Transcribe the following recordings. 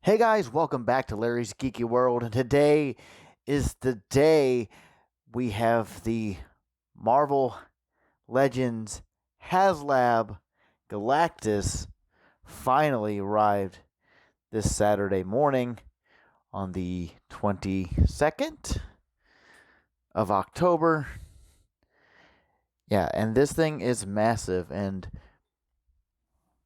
Hey guys, welcome back to Larry's Geeky World, and today is the day we have the Marvel Legends HasLab Galactus finally arrived this Saturday morning on the 22nd of October. Yeah, and this thing is massive, and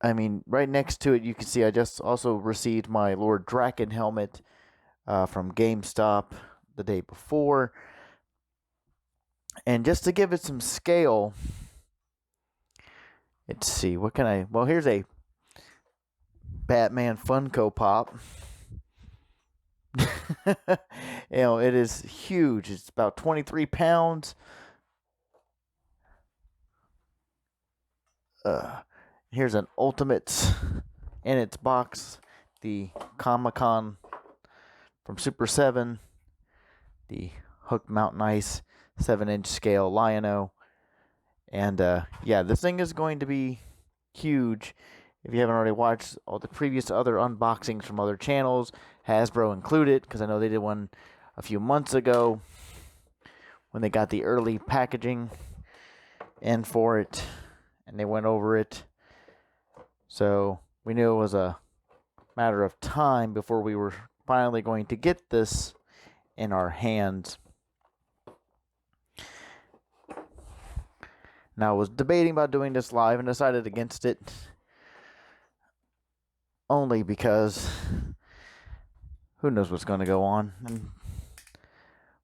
I mean, right next to it, you can see I just also received my Lord Draken helmet from GameStop the day before. And just to give it some scale, let's see, what can I... Well, here's a Batman Funko Pop. It is huge. It's about 23 pounds. Here's an Ultimates in its box. The Comic-Con from Super 7. The Hook Mountain Ice 7-inch scale Lion-O. And yeah, this thing is going to be huge. If you haven't already watched all the previous other unboxings from other channels, Hasbro included, because I know they did one a few months ago when they got the early packaging in for it, and they went over it. So we knew it was a matter of time before we were finally going to get this in our hands. Now, I was debating about doing this live and decided against it, only because who knows what's going to go on.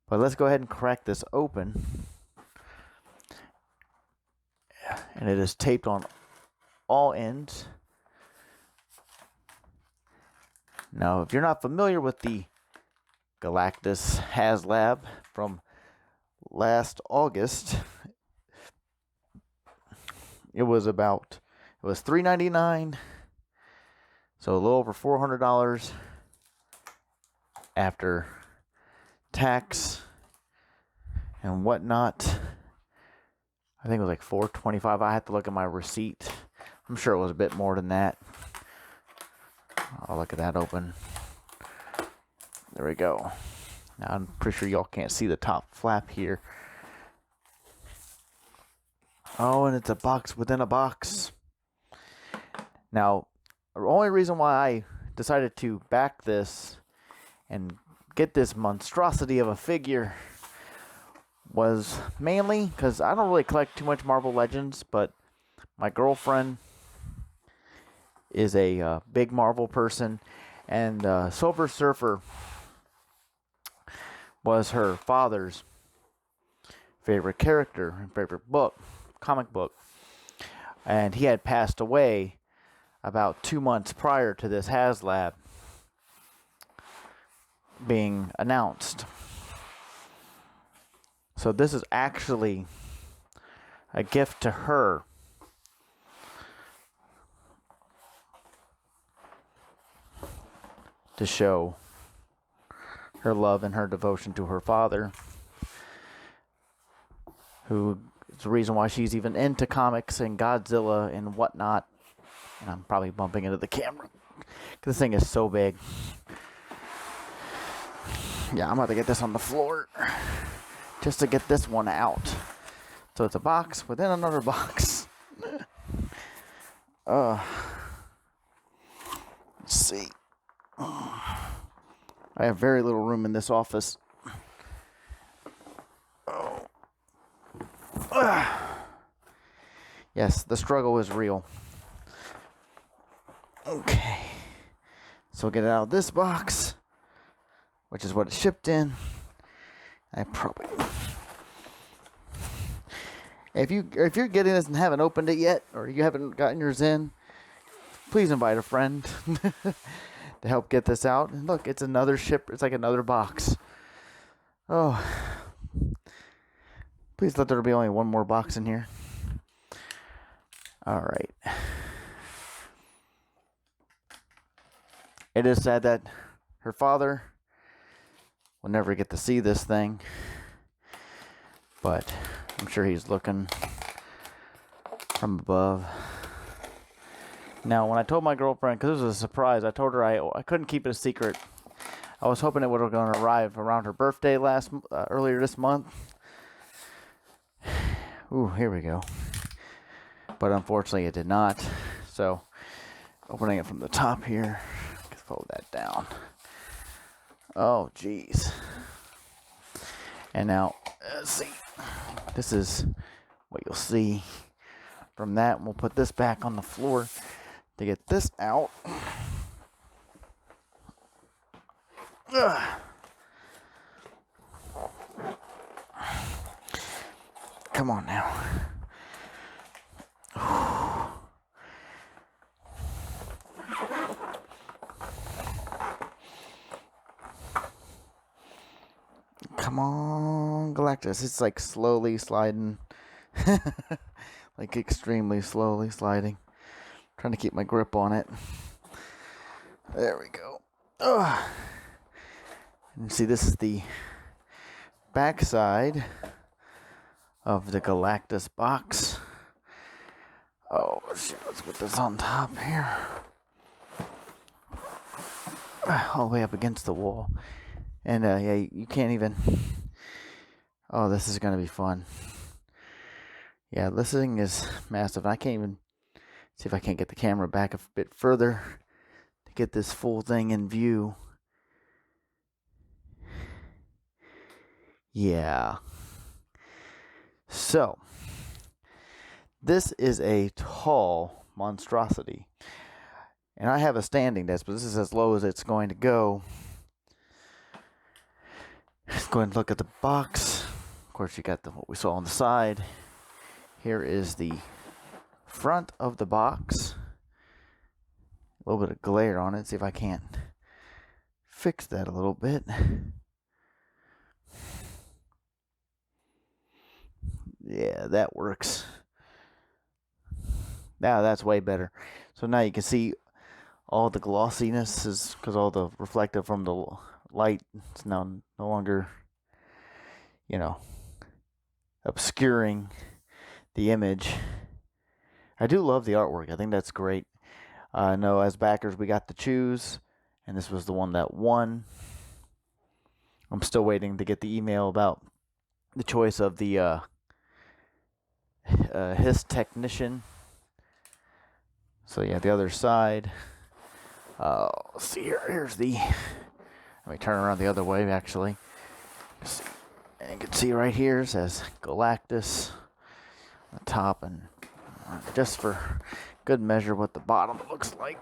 But let's go ahead and crack this open. And it is taped on all ends. Now, if you're not familiar with the Galactus HasLab from last August, it was $3.99, so a little over $400 after tax and whatnot. I think it was like $4.25. I had to look at my receipt. I'm sure it was a bit more than that. I'll look at that open. There we go. Now, I'm pretty sure y'all can't see the top flap here. Oh, and it's a box within a box. Now, the only reason why I decided to back this and get this monstrosity of a figure was mainly because I don't really collect too much Marvel Legends, but my girlfriend is a big Marvel person, and Silver Surfer was her father's favorite character and favorite book, comic book, and he had passed away about 2 months prior to this HasLab being announced. So this is actually a gift to her. To show her love and her devotion to her father, who is the reason why she's even into comics and Godzilla and whatnot. And I'm probably bumping into the camera because this thing is so big. Yeah, I'm about to get this on the floor just to get this one out. So it's a box within another box. Let's see. I have very little room in this office. Oh. Yes, the struggle is real. Okay. So we'll get it out of this box, which is what it shipped in. If you're getting this and haven't opened it yet, or you haven't gotten yours in, please invite a friend to help get this out. And look, it's another ship. It's like another box. Oh, please let there be only one more box in here. All right. It is sad that her father will never get to see this thing, but I'm sure he's looking from above. Now, when I told my girlfriend, because it was a surprise, I told her I couldn't keep it a secret. I was hoping it would have going to arrive around her birthday earlier this month. Ooh, here we go. But unfortunately, it did not. So, opening it from the top here. Let's fold that down. Oh, jeez. And now, let's see. This is what you'll see from that. We'll put this back on the floor to get this out. Ugh. Come on now. Come on, Galactus. It's like slowly sliding. Like extremely slowly sliding. Trying to keep my grip on it. There we go. Ugh. And see, this is the back side of the Galactus box. Oh, shit. Let's put this on top here. All the way up against the wall. And, yeah, you can't even... Oh, this is going to be fun. Yeah, this thing is massive. I can't even... See if I can't get the camera back a bit further to get this full thing in view. Yeah. So, this is a tall monstrosity. And I have a standing desk, but this is as low as it's going to go. Let's go ahead and look at the box. Of course, you got what we saw on the side. Here is the front of the box. A little bit of glare on it. See if I can't fix that a little bit. Yeah, that works. Now that's way better. So now you can see all the glossiness is because all the reflective from the light is now no longer, obscuring the image. I do love the artwork. I think that's great. I know as backers we got to choose, and this was the one that won. I'm still waiting to get the email about the choice of the his technician. So yeah, the other side. Let's see here. Here's the. Let me turn around the other way. Actually, and you can see right here it says Galactus on the top, and just for good measure, what the bottom looks like.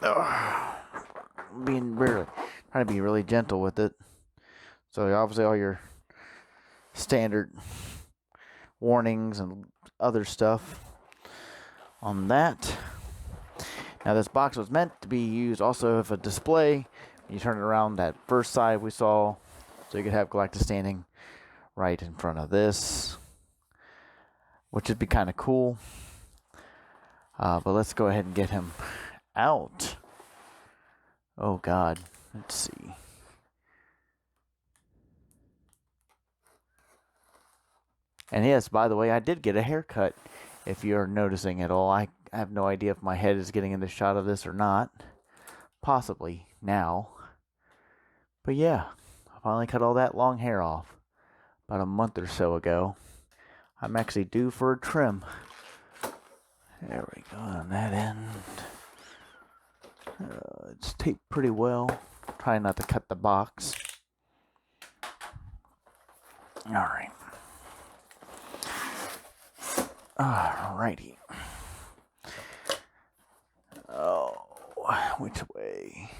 Trying to be really gentle with it. So obviously all your standard warnings and other stuff on that. Now this box was meant to be used also as a display. You turn it around, that first side we saw, so you could have Galactus standing right in front of this, which would be kind of cool. But let's go ahead and get him out. Oh God, let's see. And yes, by the way, I did get a haircut, if you're noticing at all. I have no idea if my head is getting in the shot of this or not. Possibly now. But yeah, I finally cut all that long hair off about a month or so ago. I'm actually due for a trim. There we go on that end. It's taped pretty well. Try not to cut the box. Alright. Alrighty. Oh, which way?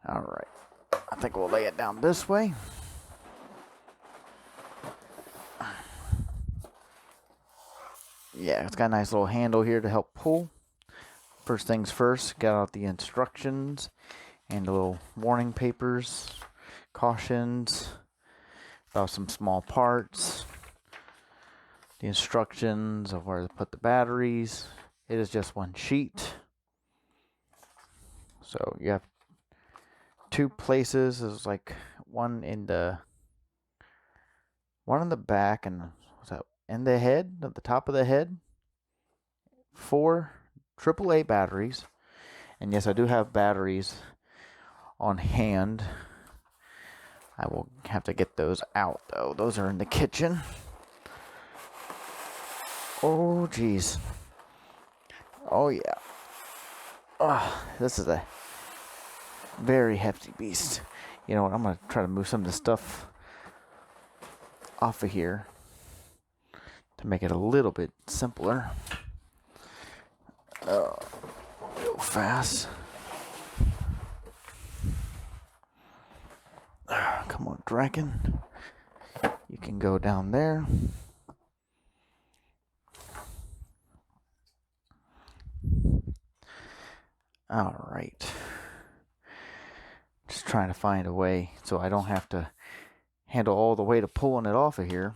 Alright. I think we'll lay it down this way. Yeah, it's got a nice little handle here to help pull. First things first, got out the instructions and the little warning papers, cautions about some small parts, the instructions of where to put the batteries. It is just one sheet. So you have two places. There's like one in the back, and what's that? In the head, at the top of the head. 4 AAA batteries. And yes, I do have batteries on hand. I will have to get those out, though. Those are in the kitchen. Oh, geez. Oh, yeah. Oh, this is a very hefty beast. You know what? I'm going to try to move some of the stuff off of here to make it a little bit simpler. Real fast. Come on, dragon. You can go down there. All right. Just trying to find a way so I don't have to handle all the weight of pulling it off of here.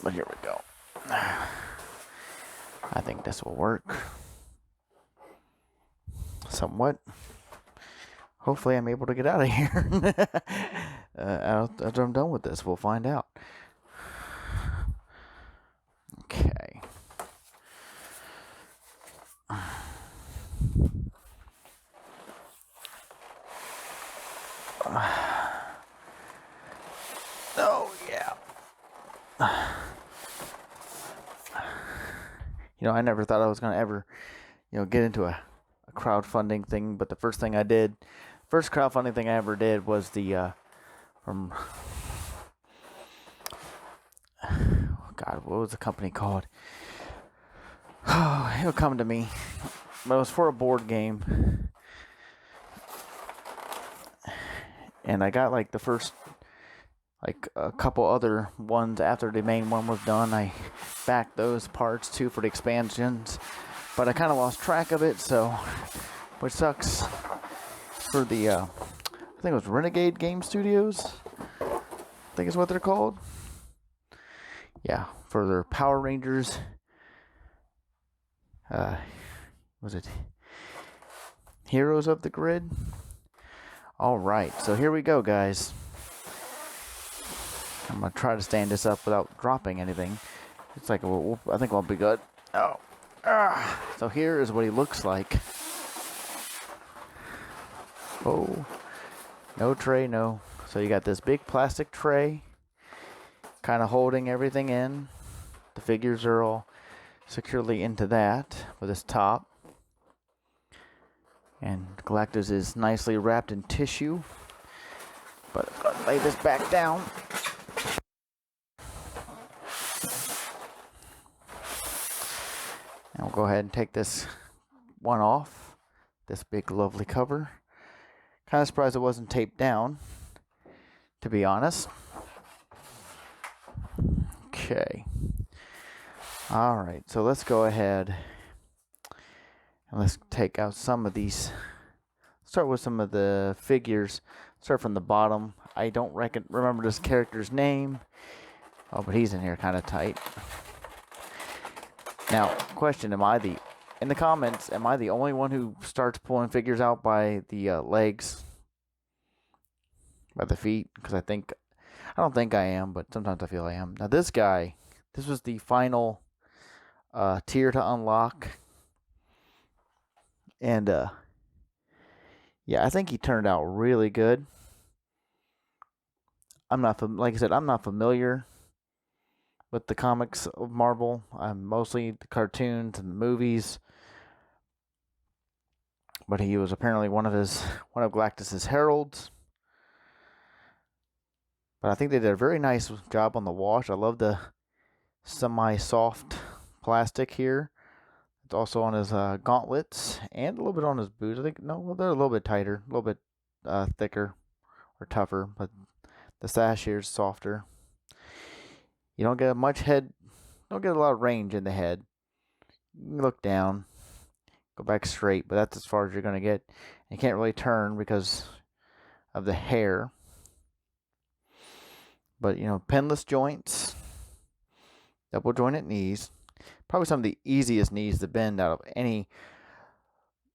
But here we go. I think this will work. Somewhat. Hopefully I'm able to get out of here. After I'm done with this, we'll find out. Okay. Oh, yeah. You know, I never thought I was going to ever, get into a crowdfunding thing, but the first crowdfunding thing I ever did was the, from, oh God, what was the company called? Oh, it'll come to me. But it was for a board game. And I got like the first, like a couple other ones after the main one was done. I backed those parts too for the expansions. But I kind of lost track of it, so, which sucks for the, I think it was Renegade Game Studios. I think is what they're called. Yeah, for their Power Rangers. Was it Heroes of the Grid? Alright, so here we go, guys. I'm going to try to stand this up without dropping anything. It's like, I think we'll be good. Oh. So here is what he looks like. Oh. No tray, no. So you got this big plastic tray. Kind of holding everything in. The figures are all securely into that with this top. And Galactus is nicely wrapped in tissue. But I'm going to lay this back down. And we'll go ahead and take this one off. This big lovely cover. Kind of surprised it wasn't taped down, to be honest. Okay. Alright, so let's go ahead and let's take out some of these. Start with some of the figures. Start from the bottom. I don't remember this character's name. Oh, but he's in here kind of tight. Now, question, in the comments, am I the only one who starts pulling figures out by the legs? By the feet? Because I don't think I am, but sometimes I feel I am. Now, this guy, this was the final tier to unlock. And, yeah, I think he turned out really good. Like I said, I'm not familiar with the comics of Marvel. I'm mostly the cartoons and the movies. But he was apparently one of Galactus's heralds. But I think they did a very nice job on the wash. I love the semi-soft plastic here. It's also on his gauntlets and a little bit on his boots. I think, no, they're a little bit tighter, a little bit thicker or tougher, but the sash here is softer. You don't get don't get a lot of range in the head. You can look down, go back straight, but that's as far as you're going to get. You can't really turn because of the hair. But, pinless joints, double jointed knees. Probably some of the easiest knees to bend out of any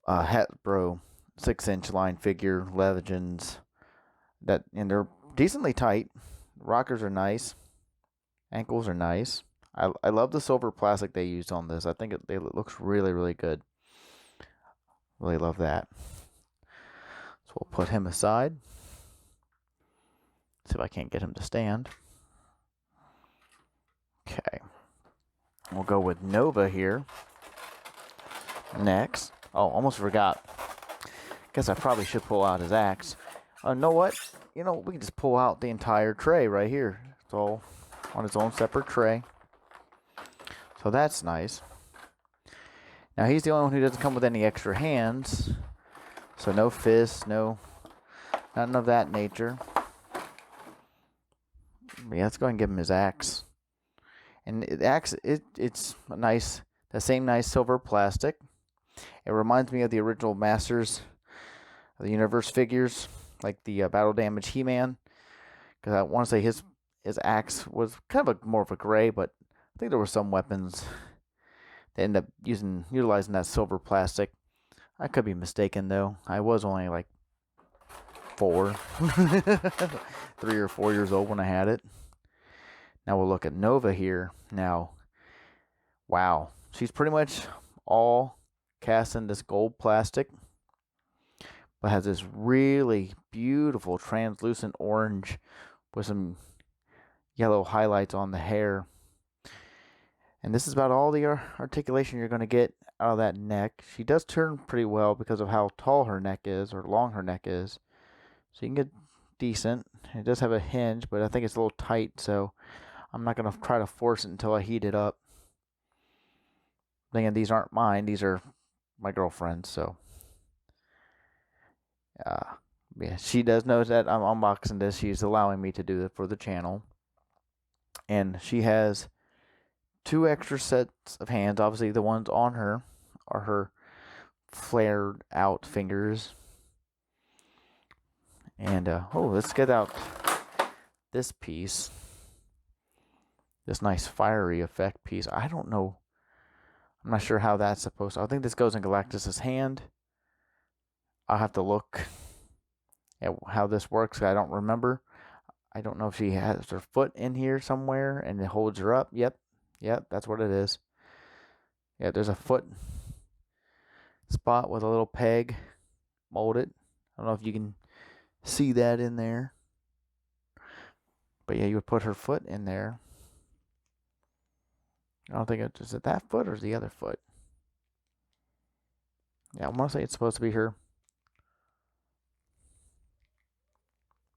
Hasbro 6-inch line figure, Legends. And they're decently tight. Rockers are nice. Ankles are nice. I love the silver plastic they used on this. I think it looks really, really good. Really love that. So we'll put him aside. See if I can't get him to stand. Okay. We'll go with Nova here. Next. Oh, almost forgot. Guess I probably should pull out his axe. Know what? We can just pull out the entire tray right here. It's all on its own separate tray. So that's nice. Now he's the only one who doesn't come with any extra hands. So no fists, none of that nature. But yeah, let's go ahead and give him his axe. And the axe, it's nice, the same nice silver plastic. It reminds me of the original Masters of the Universe figures, like the Battle Damage He-Man. Because I want to say his axe was kind of more of a gray, but I think there were some weapons that end up utilizing that silver plastic. I could be mistaken though. I was only like 3 or 4 years old when I had it. Now we'll look at Nova here. Now, wow, she's pretty much all cast in this gold plastic, but has this really beautiful translucent orange with some yellow highlights on the hair. And this is about all the articulation you're going to get out of that neck. She does turn pretty well because of how tall her neck is, or long her neck is. So you can get decent. It does have a hinge, but I think it's a little tight, so I'm not going to try to force it until I heat it up. Again, these aren't mine. These are my girlfriend's, so yeah, she does know that I'm unboxing this. She's allowing me to do it for the channel. And she has 2 extra sets of hands. Obviously, the ones on her are her flared out fingers. And, let's get out this piece. This nice fiery effect piece. I don't know. I'm not sure how that's supposed to. I think this goes in Galactus's hand. I'll have to look at how this works. I don't remember. I don't know if she has her foot in here somewhere and it holds her up. Yep, that's what it is. Yeah, there's a foot spot with a little peg molded. I don't know if you can see that in there. But yeah, you would put her foot in there. I don't think is it that foot or is the other foot? Yeah, I want to say it's supposed to be her.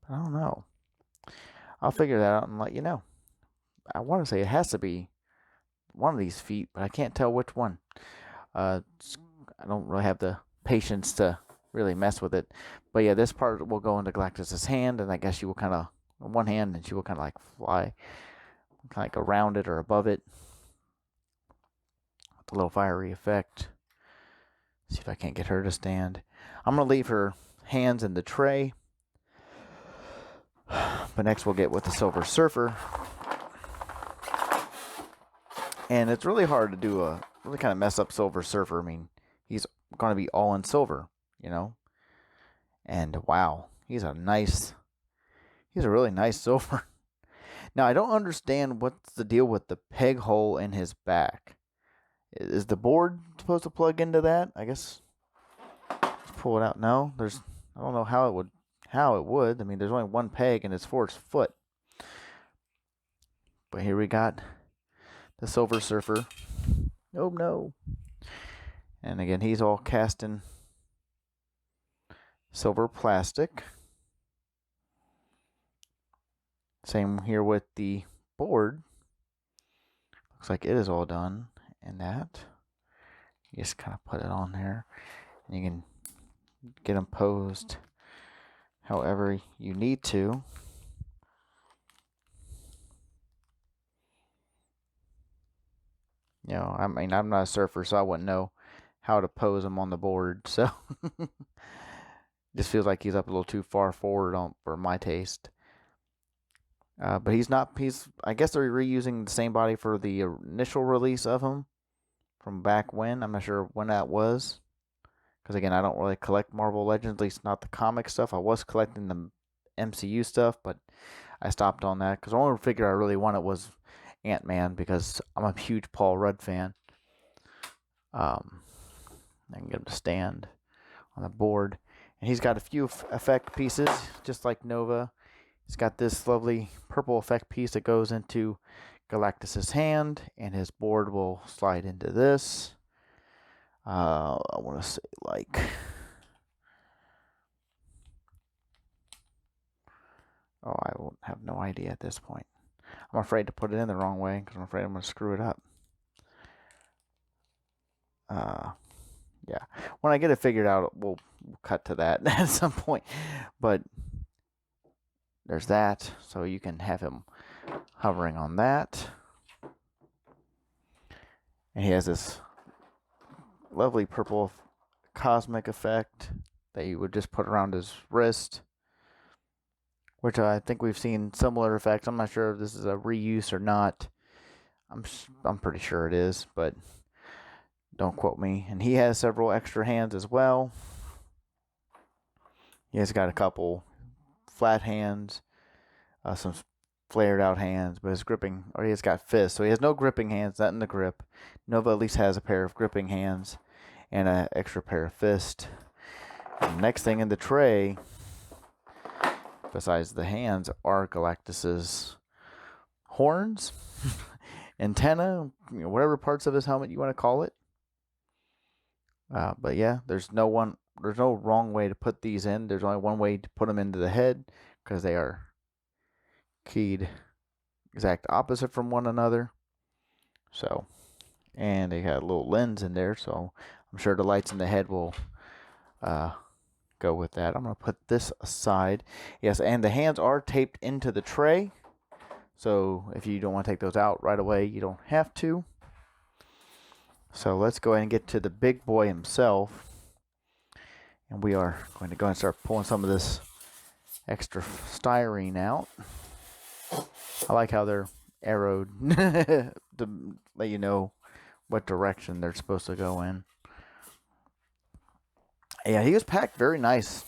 I don't know. I'll figure that out and let you know. I want to say it has to be one of these feet, but I can't tell which one. I don't really have the patience to really mess with it. But yeah, this part will go into Galactus's hand, and I guess she will kind of, one hand, and she will kind of like fly, kind of like around it or above it. With a little fiery effect. See if I can't get her to stand. I'm going to leave her hands in the tray. But next we'll get with the Silver Surfer. And it's really hard to do really kind of mess up Silver Surfer. I mean, he's going to be all in silver, And wow, he's a really nice silver. Now, I don't understand what's the deal with the peg hole in his back. Is the board supposed to plug into that? I guess. Let's pull it out. No, I don't know how it would. I mean, there's only one peg and it's for his foot. But here we got the Silver Surfer. Oh no. And again, he's all cast in silver plastic. Same here with the board. Looks like it is all done in that. You just kind of put it on there. And you can get them posed however you need to. I mean, I'm not a surfer, so I wouldn't know how to pose them on the board. So, just feels like he's up a little too far forward for my taste. But he's not. I guess they're reusing the same body for the initial release of him from back when. I'm not sure when that was. Because again, I don't really collect Marvel Legends, at least not the comic stuff. I was collecting the MCU stuff, but I stopped on that because the only figure I really wanted was Ant-Man, because I'm a huge Paul Rudd fan. I can get him to stand on the board. And he's got a few effect pieces, just like Nova. He's got this lovely purple effect piece that goes into Galactus's hand, and his board will slide into this. I want to say like... Oh, I won't have no idea at this point. I'm afraid to put it in the wrong way because I'm afraid I'm going to screw it up. Yeah. When I get it figured out, we'll cut to that at some point. But there's that. So you can have him hovering on that. And he has this lovely purple cosmic effect that you would just put around his wrist, which I think we've seen similar effects. I'm not sure if this is a reuse or not. I'm pretty sure it is, but don't quote me. And he has several extra hands as well. He has got a couple flat hands, some flared out hands, but his gripping, or he has got fists. So he has no gripping hands, not in the grip. Nova at least has a pair of gripping hands and an extra pair of fists. And the next thing in the tray, besides the hands, are Galactus's horns, antenna, whatever parts of his helmet you want to call it. But yeah, there's no wrong way to put these in. There's only one way to put them into the head, because they are keyed exact opposite from one another. So, and they got a little lens in there, so I'm sure the lights in the head will go with that. I'm going to put this aside. Yes, and the hands are taped into the tray, so if you don't want to take those out right away, you don't have to. So let's go ahead and get to the big boy himself. And we are going to go and start pulling some of this extra styrene out. I like how they're arrowed to let you know what direction they're supposed to go in. Yeah, he was packed very nice.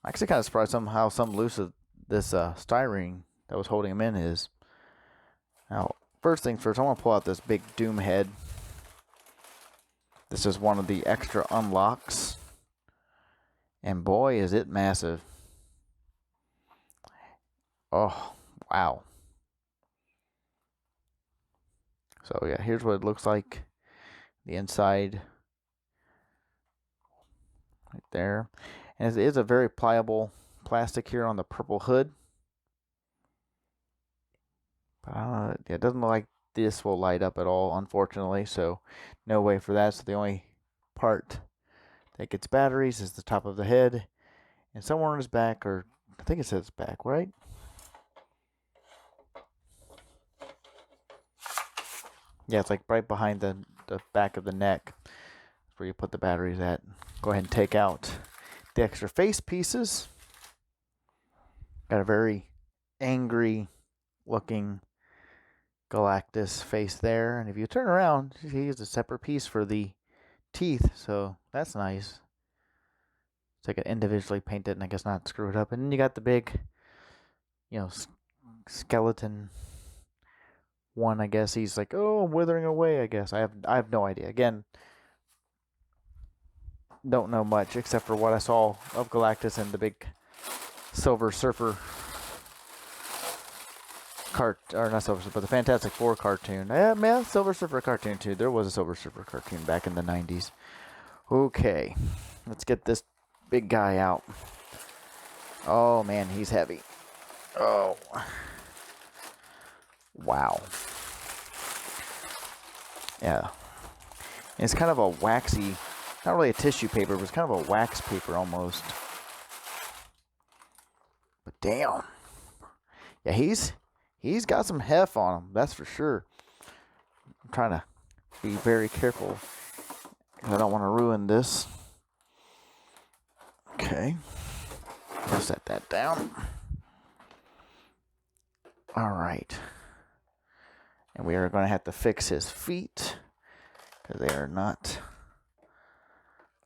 I'm actually kind of surprised somehow some loose of this styrene that was holding him in is. Now, first things first, I want to pull out this big Doom head. This is one of the extra unlocks. And boy, is it massive. Oh, wow. So yeah, here's what it looks like. The inside. Right there. And it is a very pliable plastic here on the purple hood. But it doesn't look like this will light up at all, unfortunately. So no way for that. So the only part that gets batteries is the top of the head. And somewhere on his back, or I think it says back, right? Yeah, it's like right behind the back of the neck. That's where you put the batteries at. Go ahead and take out the extra face pieces. Got a very angry looking Galactus face there. And if you turn around, he has a separate piece for the teeth. So that's nice. It's like an individually painted and I guess not screw it up. And then you got the big, skeleton one. I guess he's like, oh, I'm withering away. I guess I have no idea. Again, don't know much except for what I saw of Galactus and the big Silver Surfer or not Silver Surfer, but the Fantastic Four cartoon. Yeah, man, Silver Surfer cartoon too. There was a Silver Surfer cartoon back in the 90s. Okay, let's get this big guy out. Oh man, he's heavy. Oh. Wow. Yeah. And it's kind of a waxy, not really a tissue paper, but it's kind of a wax paper almost. But damn. Yeah, he's got some heft on him, that's for sure. I'm trying to be very careful because I don't want to ruin this. Okay. I'll set that down. Alright. And we are going to have to fix his feet because they are not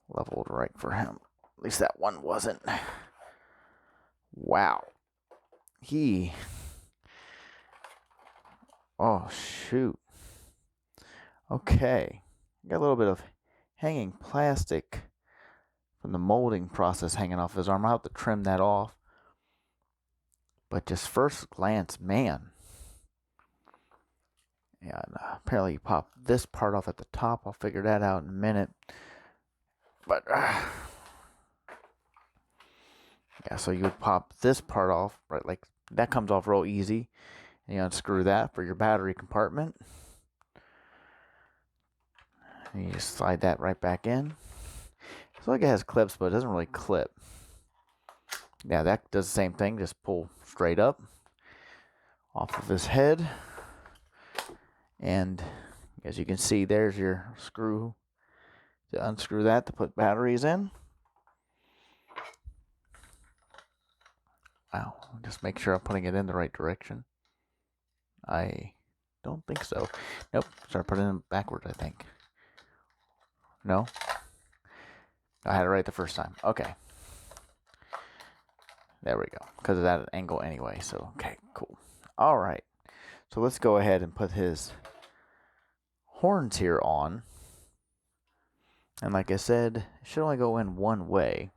leveled right for him. At least that one wasn't. Wow. Oh, shoot. Okay, got a little bit of hanging plastic from the molding process hanging off his arm. I'll have to trim that off. But just first glance, man. Yeah, and apparently you pop this part off at the top. I'll figure that out in a minute. But yeah, so you would pop this part off, right? Like that comes off real easy. And you unscrew that for your battery compartment. And you just slide that right back in. It's like it has clips, but it doesn't really clip. Yeah, that does the same thing. Just pull straight up off of his head. And as you can see, there's your screw to unscrew that to put batteries in. Wow, just make sure I'm putting it in the right direction. I don't think so. Nope, start putting it backwards, I think. No? I had it right the first time. Okay. There we go. Because of that angle anyway. So, okay, cool. All right. So let's go ahead and put his horns here on. And like I said, it should only go in one way.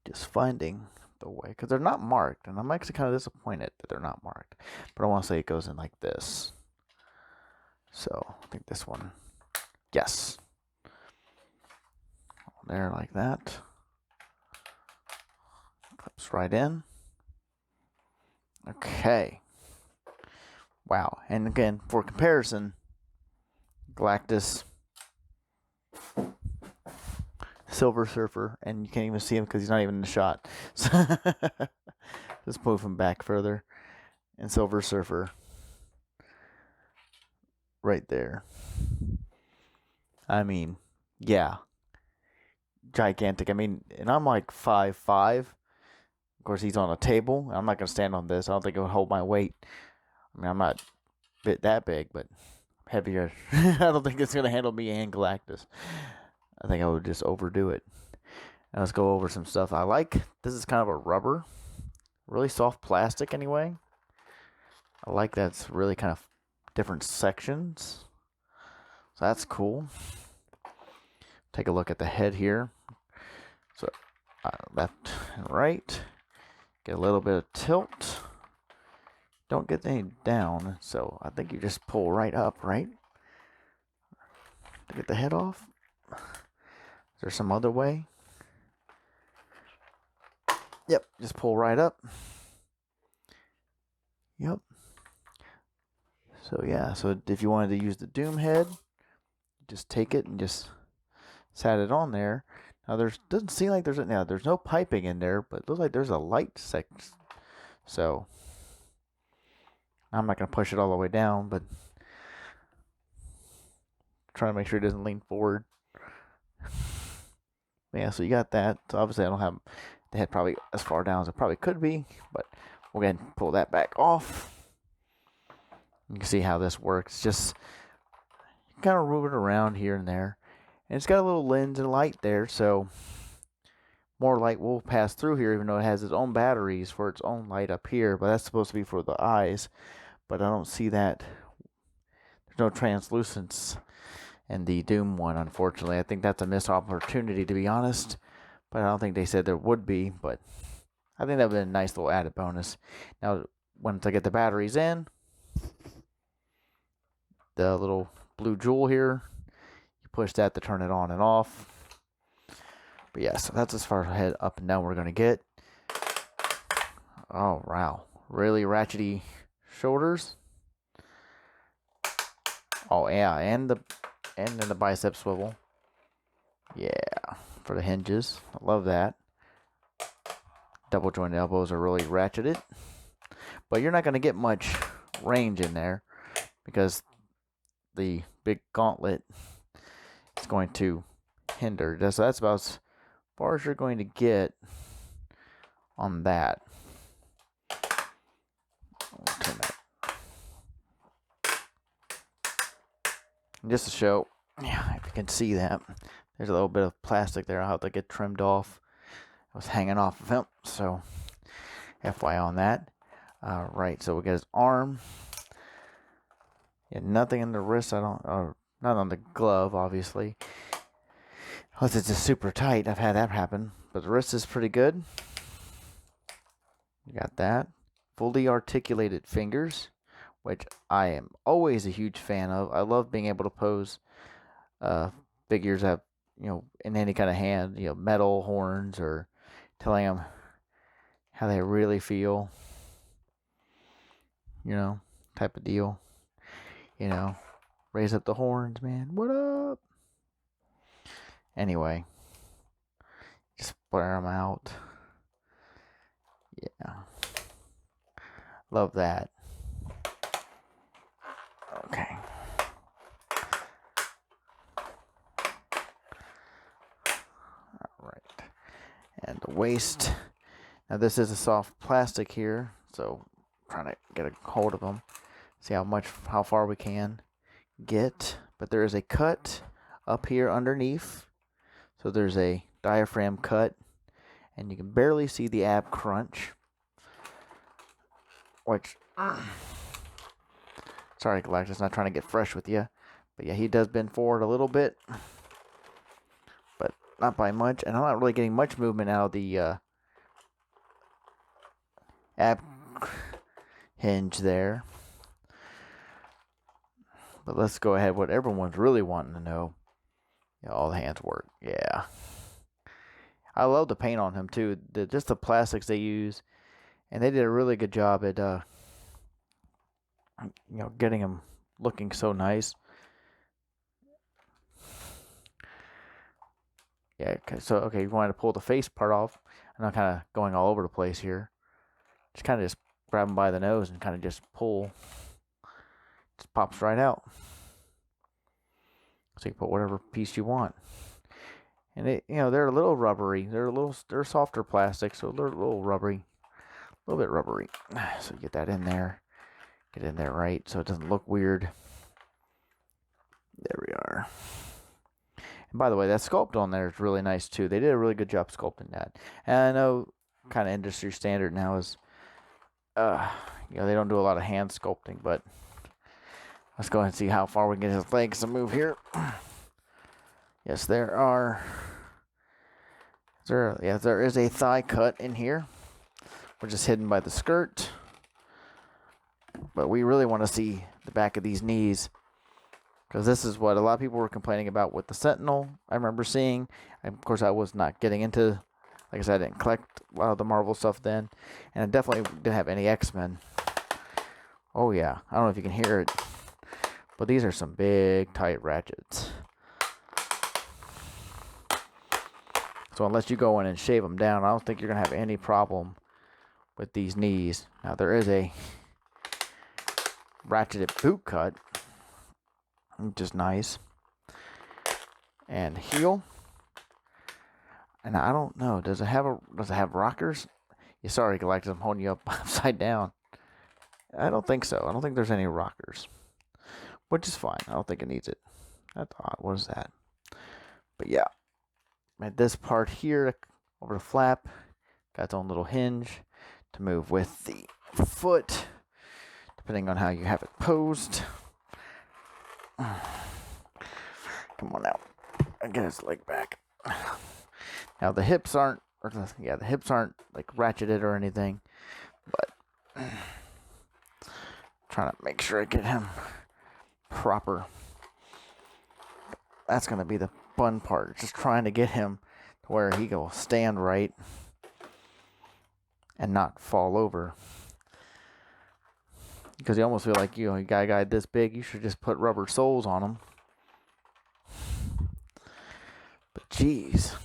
Just finding the way. Because they're not marked. And I'm actually kind of disappointed that they're not marked. But I want to say it goes in like this. So, I think this one. Yes. There like that. Clips right in. Okay. Wow. And again, for comparison, Galactus, Silver Surfer, and you can't even see him because he's not even in the shot. So just move him back further. And Silver Surfer right there. I mean, yeah. Gigantic. I mean, and I'm like 5'5". Of course, he's on a table. I'm not going to stand on this. I don't think it would hold my weight. I mean, I'm not that big, but heavier. I don't think it's going to handle me and Galactus. I think I would just overdo it. Now let's go over some stuff I like. This is kind of a rubber. Really soft plastic anyway. I like that it's really kind of different sections. So that's cool. Take a look at the head here. So left and right. Get a little bit of tilt. Don't get any down. So I think you just pull right up, right? To get the head off. Is there some other way? Yep, just pull right up. Yep. So yeah, so if you wanted to use the Doom head, just take it and just set it on there. Now doesn't seem like there's no piping in there, but it looks like there's a light section. So I'm not gonna push it all the way down, but trying to make sure it doesn't lean forward. Yeah, so you got that. So obviously I don't have the head probably as far down as it probably could be, but we'll go ahead and pull that back off. You can see how this works. Just kind of move it around here and there. And it's got a little lens and light there, so more light will pass through here, even though it has its own batteries for its own light up here. But that's supposed to be for the eyes. But I don't see that. There's no translucence in the Doom one, unfortunately. I think that's a missed opportunity, to be honest. But I don't think they said there would be. But I think that would be a nice little added bonus. Now, once I get the batteries in, the little blue jewel here, you push that to turn it on and off. But yeah, so that's as far ahead up and down we're going to get. Oh, wow. Really ratchety shoulders. Oh, yeah, and then the bicep swivel. Yeah, for the hinges. I love that. Double jointed elbows are really ratcheted. But you're not going to get much range in there because the big gauntlet is going to hinder. So that's about as far as you're going to get on that. I'll turn that. And just to show, yeah, if you can see that, there's a little bit of plastic there. I'll have to get trimmed off. It was hanging off of him, so FYI on that. Right, so we got his arm. Yeah, nothing in the wrist. Or not on the glove, obviously. Unless it's just super tight. I've had that happen. But the wrist is pretty good. You got that. Fully articulated fingers, which I am always a huge fan of. I love being able to pose figures that, in any kind of hand, metal, horns, or telling them how they really feel, type of deal. Raise up the horns, man. What up? Anyway, just blare them out. Yeah. Love that. Okay. Alright. And the waist. Now this is a soft plastic here, so I'm trying to get a hold of them. See how far we can get. But there is a cut up here underneath. So there's a diaphragm cut. And you can barely see the ab crunch. Which, sorry Galactus, not trying to get fresh with you. But yeah, he does bend forward a little bit. But not by much. And I'm not really getting much movement out of the ab hinge there. But let's go ahead. What everyone's really wanting to know. All the hands work. Yeah. I love the paint on him too. Just the plastics they use. And they did a really good job at getting him looking so nice. Yeah, okay, you wanted to pull the face part off. I'm not kind of going all over the place here. Just grab him by the nose and kind of just pull. Just pops right out. So you can put whatever piece you want. And they're a little rubbery. They're softer plastic, so they're a little rubbery. A little bit rubbery. So you get that in there. Get in there right so it doesn't look weird. There we are. And by the way, that sculpt on there is really nice too. They did a really good job sculpting that. And I know kind of industry standard now is they don't do a lot of hand sculpting, but let's go ahead and see how far we can get his legs to move here. Yes, there is a thigh cut in here, which is hidden by the skirt. But we really want to see the back of these knees, because this is what a lot of people were complaining about with the Sentinel. I remember seeing, and of course I was not getting into, like I said, I didn't collect a lot of the Marvel stuff then, and I definitely didn't have any X-Men. Oh yeah, I don't know if you can hear it, but these are some big tight ratchets. So unless you go in and shave them down, I don't think you're going to have any problem with these knees. Now there is a ratcheted boot cut, which is nice. And heel. And I don't know, does it have rockers? Yeah, sorry Galactus, I'm holding you up upside down. I don't think so. I don't think there's any rockers. Which is fine. I don't think it needs it. That's odd. What is that? But yeah. At this part here, over the flap, got its own little hinge to move with the foot, depending on how you have it posed. Come on now. I get his leg back. Now the hips aren't like ratcheted or anything, but trying to make sure I get him proper. That's going to be the fun part, just trying to get him to where he will stand right and not fall over. Because you almost feel like, you got a guy this big, you should just put rubber soles on him. But geez.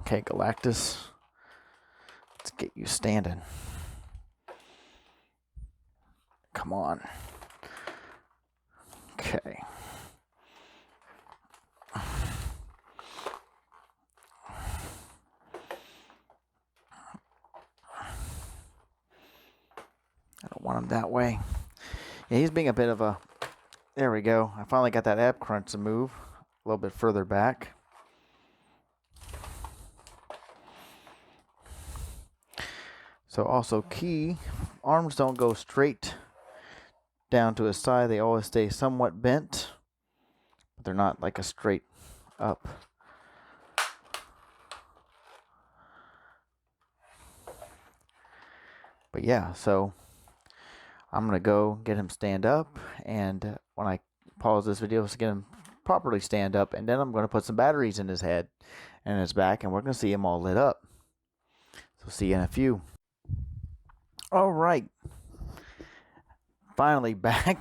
Okay, Galactus. Let's get you standing. Come on. Okay. I don't want him that way. Yeah, he's being a bit of a... There we go. I finally got that ab crunch to move a little bit further back. So also key arms don't go straight down to his side. They always stay somewhat bent, but they're not like a straight up. But yeah, so I'm going to go get him stand up, and when I pause this video, to get him properly stand up, and then I'm going to put some batteries in his head and his back, and we're going to see him all lit up. So see you in a few. All right. Finally back.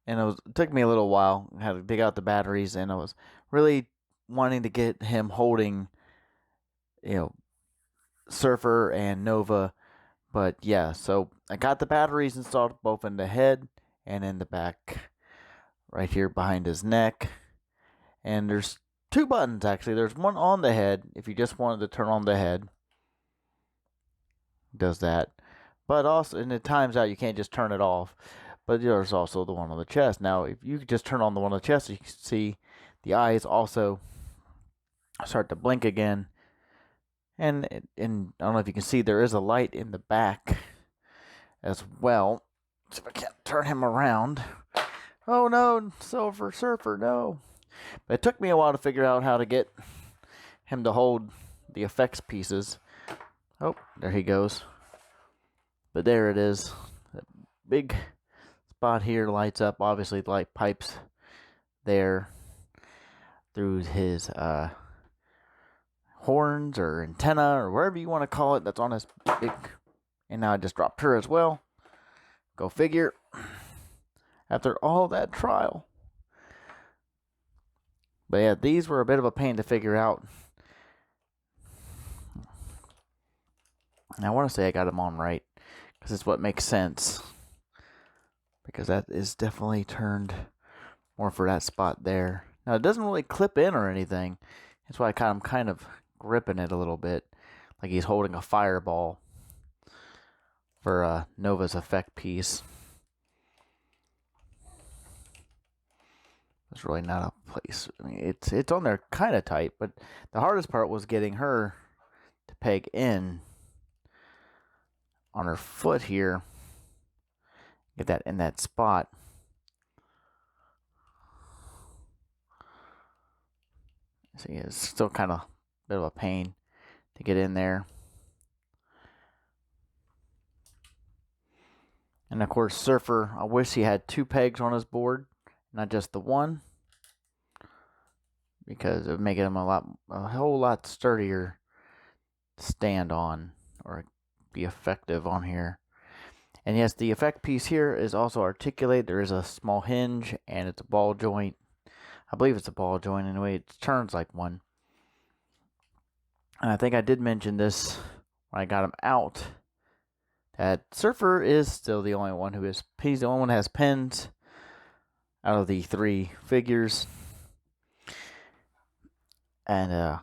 And it took me a little while. I had to dig out the batteries, and I was really wanting to get him holding, Surfer and Nova. But yeah, so I got the batteries installed both in the head and in the back, right here behind his neck. And there's two buttons, actually. There's one on the head, if you just wanted to turn on the head. It does that. But also, and it times out, you can't just turn it off. But there's also the one on the chest. Now, if you just turn on the one on the chest, you can see the eyes also start to blink again. And I don't know if you can see, there is a light in the back as well. So if I can't turn him around. Oh no, Surfer, no. But it took me a while to figure out how to get him to hold the effects pieces. Oh, there he goes. But there it is. That big spot here lights up. Obviously, the light pipes there through his horns or antenna or wherever you want to call it. That's on his big. And now I just dropped her as well. Go figure. After all that trial. But yeah, these were a bit of a pain to figure out. And I want to say I got them on right, because it's what makes sense. Because that is definitely turned more for that spot there. Now, it doesn't really clip in or anything. That's why I'm kind of gripping it a little bit, like he's holding a fireball for Nova's effect piece. It's really not a place. I mean, it's on there kind of tight, but the hardest part was getting her to peg in on her foot here. Get that in that spot. See, it's still kind of a bit of a pain to get in there. And of course, Surfer, I wish he had 2 pegs on his board, not just the one, because it would make him a whole lot sturdier to stand on or be effective on here. And yes, the effect piece here is also articulated. There is a small hinge, and it's a ball joint. I believe it's a ball joint anyway. It turns like one. And I think I did mention this when I got him out, that Surfer is still the only one he's the only one who has pins out of the 3 figures. And yeah,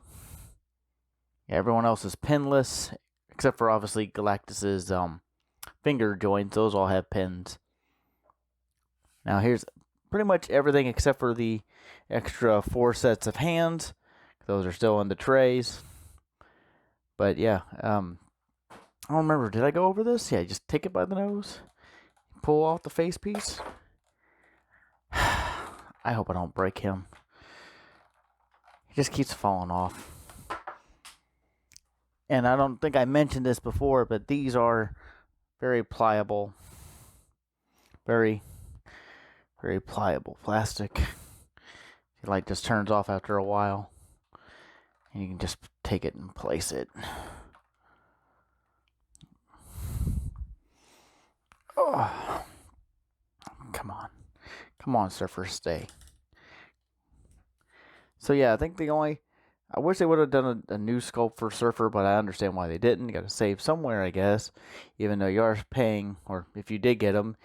everyone else is pinless, except for obviously Galactus's finger joints. Those all have pins. Now here's pretty much everything except for the extra 4 sets of hands. Those are still in the trays. But yeah, I don't remember. Did I go over this? Yeah, just take it by the nose. Pull off the face piece. I hope I don't break him. He just keeps falling off. And I don't think I mentioned this before, but these are very pliable. Very, very pliable plastic. The light just turns off after a while. And you can just take it and place it. Oh. Come on. Come on, Surfer, stay. So yeah, I think I wish they would have done a new sculpt for Surfer, but I understand why they didn't. You got to save somewhere, I guess. Even though you are paying, or if you did get him,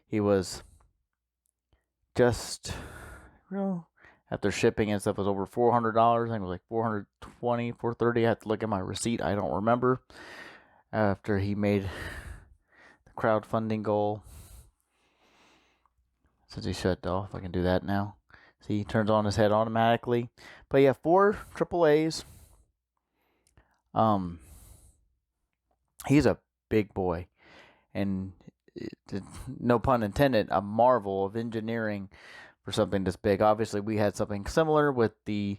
he was just, after shipping and stuff, was over $400. I think it was like $420, $430. I have to look at my receipt. I don't remember. After he made the crowdfunding goal. Since he shut off, I can do that now. See, he turns on his head automatically. But yeah, 4 AAAs. He's a big boy. and no pun intended, a marvel of engineering for something this big. Obviously, we had something similar with the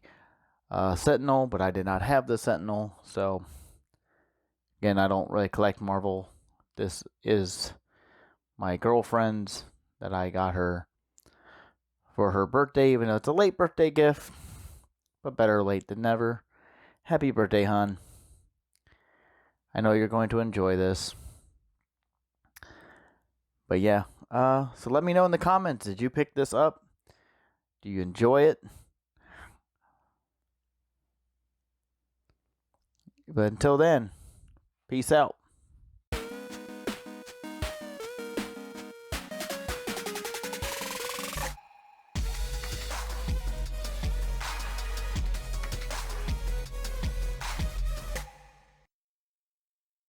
Sentinel, but I did not have the Sentinel. So, again, I don't really collect Marvel. This is my girlfriend's that I got her for her birthday, even though it's a late birthday gift. But better late than never. Happy birthday, hon. I know you're going to enjoy this. But yeah, so let me know in the comments. Did you pick this up? Do you enjoy it? But until then, peace out.